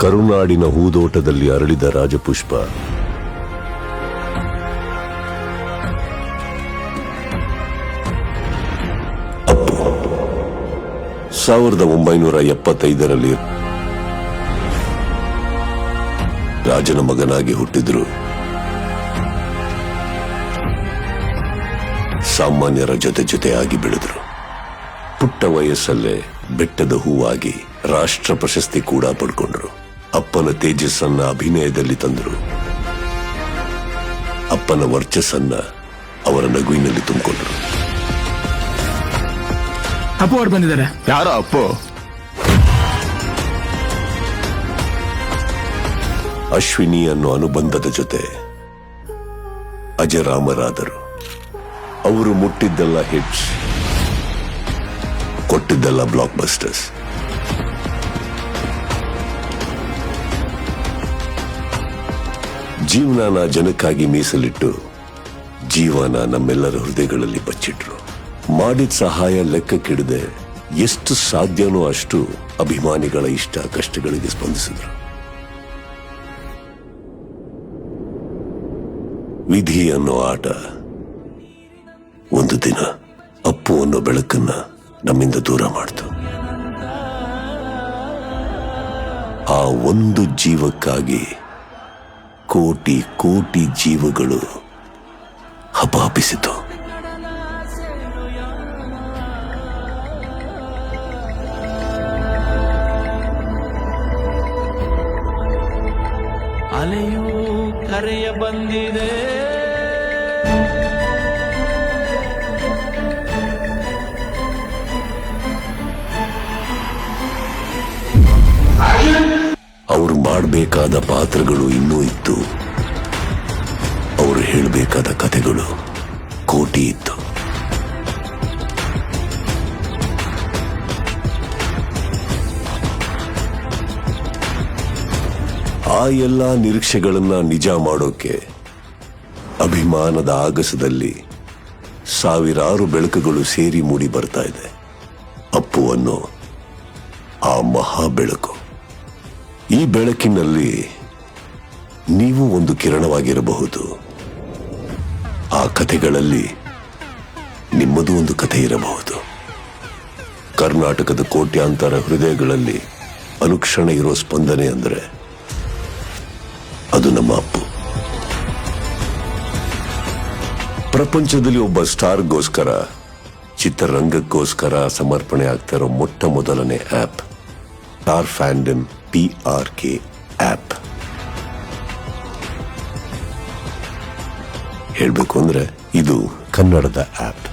ಕರುನಾಡಿನ ಹೂದೋಟದಲ್ಲಿ ಅರಳಿದ ರಾಜಪುಷ್ಪ ಅಪ್ಪು 1975ರಲ್ಲಿ ರಾಜನ ಮಗನಾಗಿ ಹುಟ್ಟಿದ್ರು. ಸಾಮಾನ್ಯರ ಜೊತೆಯಾಗಿ ಬೆಳೆದ್ರು. ಪುಟ್ಟ ವಯಸ್ಸಲ್ಲೇ ಬೆಟ್ಟದ ಹೂವಾಗಿ ರಾಷ್ಟ್ರ ಪ್ರಶಸ್ತಿ ಕೂಡ ಪಡ್ಕೊಂಡ್ರು. ಅಪ್ಪನ ತೇಜಸ್ಸನ್ನ ಅಭಿನಯದಲ್ಲಿ ತಂದರು. ಅಪ್ಪನ ವರ್ಚಸ್ಸನ್ನ ಅವರ ನಗುವಿನಲ್ಲಿ ತುಂಬಿಕೊಂಡ್ರು. ಅಪ್ಪು ಅವ್ರು ಬಂದಿದ್ದಾರೆ. ಯಾರೋ ಅಪ್ಪು? ಅಶ್ವಿನಿ ಅನ್ನೋ ಅನುಬಂಧದ ಜೊತೆ ಅಜರಾಮರಾದರು. ಅವರು ಮುಟ್ಟಿದ್ದೆಲ್ಲ ಹಿಟ್ಸ್, ಕೊಟ್ಟಿದ್ದೆಲ್ಲ ಬ್ಲಾಕ್ ಬಸ್ಟರ್ಸ್. ಜೀವನನ ಜನಕ್ಕಾಗಿ ಮೀಸಲಿಟ್ಟು ಜೀವನ ನಮ್ಮೆಲ್ಲರ ಹೃದಯಗಳಲ್ಲಿ ಬಚ್ಚಿಟ್ರು. ಮಾಡಿದ ಸಹಾಯ ಲೆಕ್ಕಕ್ಕಿಡದೆ ಎಷ್ಟು ಸಾಧ್ಯನೋ ಅಷ್ಟು ಅಭಿಮಾನಿಗಳ ಇಷ್ಟ ಕಷ್ಟಗಳಿಗೆ ಸ್ಪಂದಿಸಿದ್ರು. ವಿಧಿ ಅನ್ನೋ ಆಟ ಒಂದು ದಿನ ಅಪ್ಪು ಅನ್ನೋ ಬೆಳಕನ್ನ ನಮ್ಮಿಂದ ದೂರ ಮಾಡ್ತು. ಆ ಒಂದು ಜೀವಕ್ಕಾಗಿ ಕೋಟಿ ಕೋಟಿ ಜೀವಗಳು ಹಪಾಪಿಸಿತು. ಅಲೆಯೂ ಕರೆಯ ಬಂದಿದೆ, ಅವ್ರು ಮಾಡಬೇಕಾದ ಪಾತ್ರಗಳು ಇನ್ನೂ ಇತ್ತು. ಅವರು ಹೇಳಬೇಕಾದ ಕಥೆಗಳು ಕೋಟಿ ಇತ್ತು. ಆ ಎಲ್ಲ ನಿರೀಕ್ಷೆಗಳನ್ನ ನಿಜ ಮಾಡೋಕೆ ಅಭಿಮಾನದ ಆಗಸದಲ್ಲಿ ಸಾವಿರಾರು ಬೆಳಕುಗಳು ಸೇರಿ ಮೂಡಿ ಬರ್ತಾ ಇದೆ. ಅಪ್ಪು ಅನ್ನೋ ಆ ಮಹಾ ಬೆಳಕು. ಈ ಬೆಳಕಿನಲ್ಲಿ ನೀವು ಒಂದು ಕಿರಣವಾಗಿರಬಹುದು. ಆ ಕಥೆಗಳಲ್ಲಿ ನಿಮ್ಮದು ಒಂದು ಕಥೆ ಇರಬಹುದು. ಕರ್ನಾಟಕದ ಕೋಟ್ಯಾಂತರ ಹೃದಯಗಳಲ್ಲಿ ಅನುಕ್ಷಣ ಇರೋ ಸ್ಪಂದನೆ ಅಂದ್ರೆ ಅದು ನಮ್ಮ ಅಪ್ಪು. ಪ್ರಪಂಚದಲ್ಲಿ ಒಬ್ಬ ಸ್ಟಾರ್ಗೋಸ್ಕರ, ಚಿತ್ರರಂಗಕ್ಕೋಸ್ಕರ ಸಮರ್ಪಣೆ ಆಗ್ತಾ ಇರೋ ಮೊಟ್ಟ ಮೊದಲನೇ ಆಪ್ ಸ್ಟಾರ್ ಫ್ಯಾಂಡಮ್ PRK ಆಪ್. ಹೇಳಬೇಕು ಅಂದ್ರೆ ಇದು ಕನ್ನಡದ ಆಪ್.